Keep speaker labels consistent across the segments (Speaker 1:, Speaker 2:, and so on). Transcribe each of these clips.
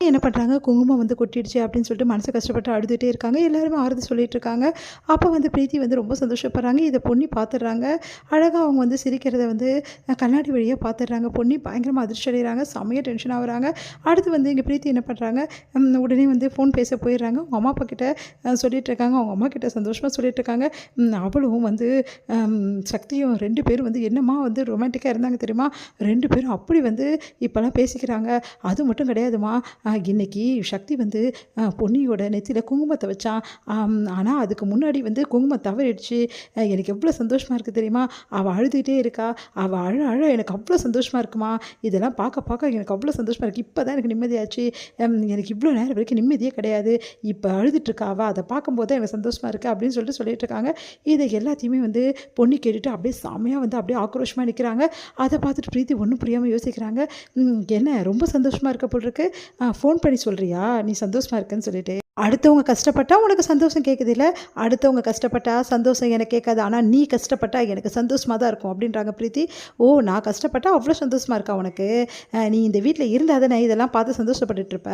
Speaker 1: என்ன பண்ணுறாங்க, குங்குமம் வந்து கொட்டிடுச்சு அப்படின்னு சொல்லிட்டு மனசு கஷ்டப்பட்டு அழுதுகிட்டே இருக்காங்க. எல்லாருமே ஆறுதல் சொல்லிட்டு இருக்காங்க. அப்போ வந்து பிரீத்தி வந்து ரொம்ப சந்தோஷப்படுறாங்க. இதை பொன்னி பார்த்துடுறாங்க. அழகாக அவங்க வந்து சிரிக்கிறத வந்து கண்ணாடி வழியாக பார்த்துடுறாங்க. பொன்னி பயங்கரமாக அதிர்ச்சி அடைகிறாங்க. செம்மையாக டென்ஷன் ஆகுறாங்க. அடுத்து வந்து இங்கே பிரீத்தி என்ன பண்ணுறாங்க, உடனே வந்து ஃபோன் பேச போயிடுறாங்க. அவங்க அம்மா அப்பா கிட்ட சொல்லிட்டு இருக்காங்க. அவங்க அம்மா கிட்ட சந்தோஷமாக சொல்லிட்டு இருக்காங்க. அவளும் வந்து சக்தியும் 2 பேரும் வந்து என்னம்மா வந்து ரொமான்டிக்காக இருந்தாங்க தெரியுமா, 2 பேரும் அப்படி வந்து இப்போல்லாம் பேசிக்கிறாங்க. அது மட்டும் கிடையாதுமா, இன்னைக்கு சக்தி வந்து பொன்னியோட நெத்தியில் குங்குமத்தை வச்சான். ஆனால் அதுக்கு முன்னாடி வந்து குங்குமம் தவறிடுச்சு. எனக்கு எவ்வளோ சந்தோஷமாக இருக்குது தெரியுமா, அவள் அழுதுகிட்டே இருக்கா. அவள் அழ எனக்கு அவ்வளோ சந்தோஷமாக இருக்குமா. இதெல்லாம் பார்க்க எனக்கு அவ்வளோ சந்தோஷமாக இருக்குது. இப்போ தான் எனக்கு நிம்மதியாச்சு. எனக்கு இவ்வளோ நேரம் வரைக்கும் நிம்மதியே கிடையாது. இப்போ அழுதுட்டுருக்கா அவள், அதை பார்க்கும்போது தான் எனக்கு சந்தோஷமாக இருக்குது அப்படின்னு சொல்லிட்டு இருக்காங்க. இதை எல்லாத்தையுமே வந்து பொன்னி கேட்டுட்டு அப்படியே செம்மையாக வந்து அப்படியே ஆக்ரோஷமாக நிற்கிறாங்க. அதை பார்த்துட்டு பிரீத்தி ஒன்றும் புரியாமல் யோசிக்கிறாங்க. என்ன ரொம்ப சந்தோஷமாக இருக்க போல் இருக்கு, ஃபோன் பண்ணி சொல்கிறியா நீ சந்தோஷமாக இருக்குன்னு சொல்லிட்டு. அடுத்தவங்க கஷ்டப்பட்டா உனக்கு சந்தோஷம் கேட்குது இல்லை, அடுத்தவங்க கஷ்டப்பட்டா சந்தோஷம் எனக்கு கேட்காது, ஆனால் நீ கஷ்டப்பட்டா எனக்கு சந்தோஷமாக தான் இருக்கும் அப்படின்றாங்க பிரீத்தி. ஓ, நான் கஷ்டப்பட்டா அவ்வளோ சந்தோஷமாக இருக்கா உனக்கு, நீ இந்த வீட்டில் இருந்தால் தானே இதெல்லாம் பார்த்து சந்தோஷப்பட்டுட்டு இருப்ப,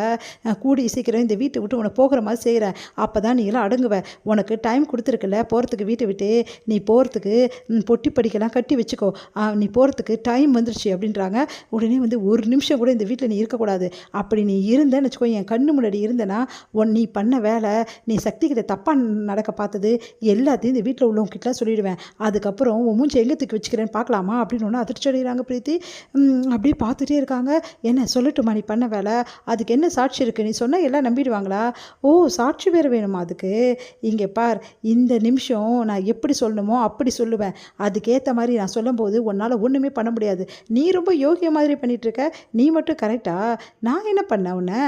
Speaker 1: கூடி சீக்கிரம் இந்த வீட்டை விட்டு உனக்கு போகிற மாதிரி செய்கிறேன், அப்போ தான் நீ எல்லாம் அடங்குவ. உனக்கு டைம் கொடுத்துருக்குல்ல போகிறதுக்கு, வீட்டை விட்டு நீ போகிறதுக்கு பொட்டி படிக்கலாம் கட்டி வச்சுக்கோ, நீ போகிறதுக்கு டைம் வந்துருச்சு அப்படின்றாங்க. உடனே வந்து ஒரு நிமிஷம் கூட இந்த வீட்டில் நீ இருக்கக்கூடாது, அப்படி நீ இருந்தேன்னு வச்சுக்கோ, என் கண்ணு முன்னாடி இருந்தேன்னா நீ பண்ண வேலை, நீ சக்தி கிட்ட தப்பாக நடக்க பார்த்தது எல்லாத்தையும் இந்த வீட்டில் உள்ளவங்ககிட்ட சொல்லிடுவேன். அதுக்கப்புறம் உன் மூஞ்சி எங்கே தூக்கி வச்சுக்கிறேன்னு பார்க்கலாமா அப்படின்னு ஒன்று அதிர்ச்சி அடைகிறாங்க பிரீத்தி. அப்படியே பார்த்துட்டே இருக்காங்க. என்ன சொல்லட்டுமா நீ பண்ண வேலை, அதுக்கு என்ன சாட்சி இருக்குது, நீ சொன்னால் எல்லாம் நம்பிடுவாங்களா. ஓ, சாட்சி வேறு வேணுமா அதுக்கு, இங்கே பார், இந்த நிமிஷம் நான் எப்படி சொல்லணுமோ அப்படி சொல்லுவேன், அதுக்கேற்ற மாதிரி நான் சொல்லும்போது உன்னால் ஒன்றுமே பண்ண முடியாது. நீ ரொம்ப யோகிய மாதிரி பண்ணிகிட்ருக்க, நீ மட்டும் கரெக்டா, நான் என்ன பண்ண உன்னை,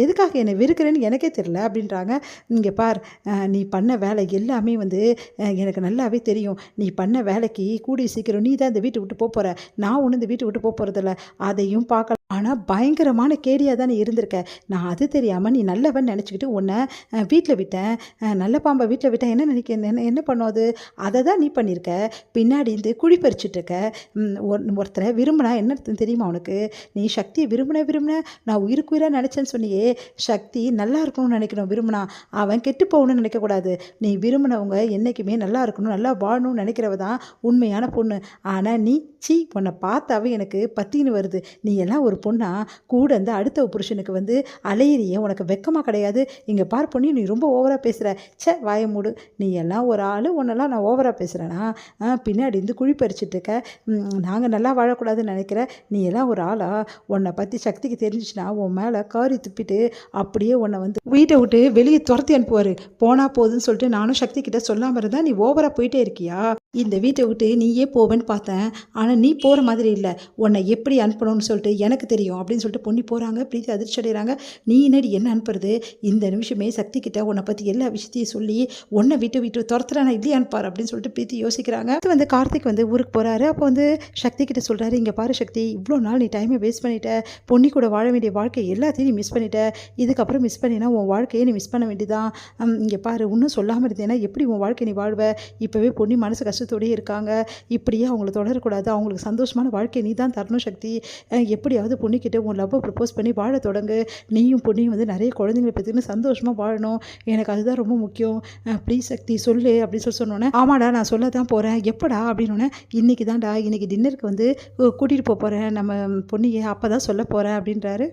Speaker 1: எதுக்காக என்னை வெறுக்கிறேன்னு எனக்கே தெரியல அப்படின்றாங்க. இங்கே பார், நீ பண்ண வேலை எல்லாமே வந்து எனக்கு நல்லாவே தெரியும். நீ பண்ண வேலைக்கு கூடிய சீக்கிரம் நீ தான் இந்த வீட்டை விட்டு போகிற, நான் ஒன்றும் இந்த வீட்டை விட்டு போகிறதில்ல, அதையும் பார்க்கலாம். ஆனால் பயங்கரமான கேடியாக தான் நீ இருந்திருக்க. நான் அது தெரியாமல் நீ நல்லவன் நினச்சிக்கிட்டு உன்னை வீட்டில் விட்டேன், நல்ல பாம்பை வீட்டில் விட்டேன், என்ன பண்ணும் அது, அதை தான் நீ பண்ணியிருக்க. பின்னாடி இருந்து குழி பறிச்சுட்டு இருக்க. ஒருத்தரை விரும்பினா என்ன தெரியுமா உனக்கு, நீ சக்தியை விரும்பின நான் உயிருக்கு உயிராக நினச்சேன்னு சொன்னியே, சக்தி நல்லா இருக்கணும்னு நினைக்கணும், விரும்பினா அவன் கெட்டு போகணும்னு நினைக்கக்கூடாது. நீ விரும்பினவங்க என்றைக்குமே நல்லா இருக்கணும், நல்லா வாழணும்னு நினைக்கிறவ தான் உண்மையான பொண்ணு. ஆனால் நீ உன்னை பார்த்தாவே எனக்கு பத்தின்னு வருது. நீ எல்லாம் ஒரு பொண்ணா கூட இருந்து அடுத்த புருஷனுக்கு வந்து அலையிறிய, உனக்கு வெக்கமாக கிடையாது. இங்கே பார் பொண்ணு, நீ ரொம்ப ஓவராக பேசுகிற, வாய மூடு, நீ எல்லாம் ஒரு ஆள், உன்னெல்லாம் நான் ஓவராக பேசுகிறேன்னா, பின்னாடி இருந்து குழி பறிச்சுட்டு இருக்க, நாங்கள் நல்லா வாழக்கூடாதுன்னு நினைக்கிறேன், நீ எல்லாம் ஒரு ஆளா, உன்னை பற்றி சக்திக்கு தெரிஞ்சிச்சுன்னா உன் மேலே காரி துப்பிட்டு அப்படியே உன்னை வந்து வீட்டை விட்டு வெளியே துரத்தி அனுப்புவார். போனால் போகுதுன்னு சொல்லிட்டு நானும் சக்தி கிட்ட சொல்லாமல் இருந்தால் நீ ஓவராக போயிட்டே இருக்கியா, இந்த வீட்டை விட்டு நீயே போவேன்னு பார்த்தேன், ஆனால் நீ போகிற மாதிரி இல்லை, உன்னை எப்படி அனுப்பணும்னு சொல்லிட்டு எனக்கு தெரியும் அப்படின்னு சொல்லிட்டு பொன்னி போகிறாங்க. பிரீத்தி அதிர்ச்சி அடைகிறாங்க. நீ என்னடி என்ன அனுப்புறது, இந்த நிமிஷமே சக்தி கிட்ட உன்னை பற்றி எல்லா விஷயத்தையும் சொல்லி உன்னை விட்டு துரத்துறானா இல்லையா அனுப்பார் அப்படின்னு சொல்லிட்டு பிரீத்தி யோசிக்கிறாங்க. அது வந்து கார்த்திக் வந்து ஊருக்கு போகிறாரு. அப்போ வந்து சக்தி கிட்ட சொல்கிறாரு, இங்கே பாரு சக்தி, இவ்வளோ நாள் நீ டைமை வேஸ்ட் பண்ணிட்ட, பொன்னி கூட வாழ வேண்டிய வாழ்க்கை எல்லாத்தையும் நீ மிஸ் பண்ணிட்ட, இதுக்கப்புறம் மிஸ் பண்ணினா உன் வாழ்க்கையை நீ மிஸ் பண்ண வேண்டியதான். இங்கே பாரு, இன்னும் சொல்லாமல் இருந்தேன்னா எப்படி உன் வாழ்க்கை நீ வாழ்வ, இப்போவே பொன்னி மனசு கஷ்டத்தோடயே இருக்காங்க, இப்படியே அவங்கள தொடரக்கூடாது, அவங்களுக்கு சந்தோஷமான வாழ்க்கையை நீ தான் தரணும் சக்தி, எப்படியாவது பொண்ணுக்கிட்ட உன் லவ்வை ப்ரப்போஸ் பண்ணி வாழ தொடங்கு, நீயும் பொண்ணையும் வந்து நிறைய குழந்தைங்களை பற்றின்னு சந்தோஷமாக வாழணும், எனக்கு அதுதான் ரொம்ப முக்கியம், ப்ளீஸ் சக்தி சொல்லு அப்படின்னு சொன்னோன்னே, ஆமாடா நான் சொல்ல தான் போகிறேன், எப்படா அப்படின்னோடனே, இன்றைக்கி தான்டா, இன்றைக்கி டின்னருக்கு வந்து கூட்டிகிட்டு போகிறேன் நம்ம பொண்ணியை, அப்போ தான் சொல்ல போகிறேன் அப்படின்றாரு.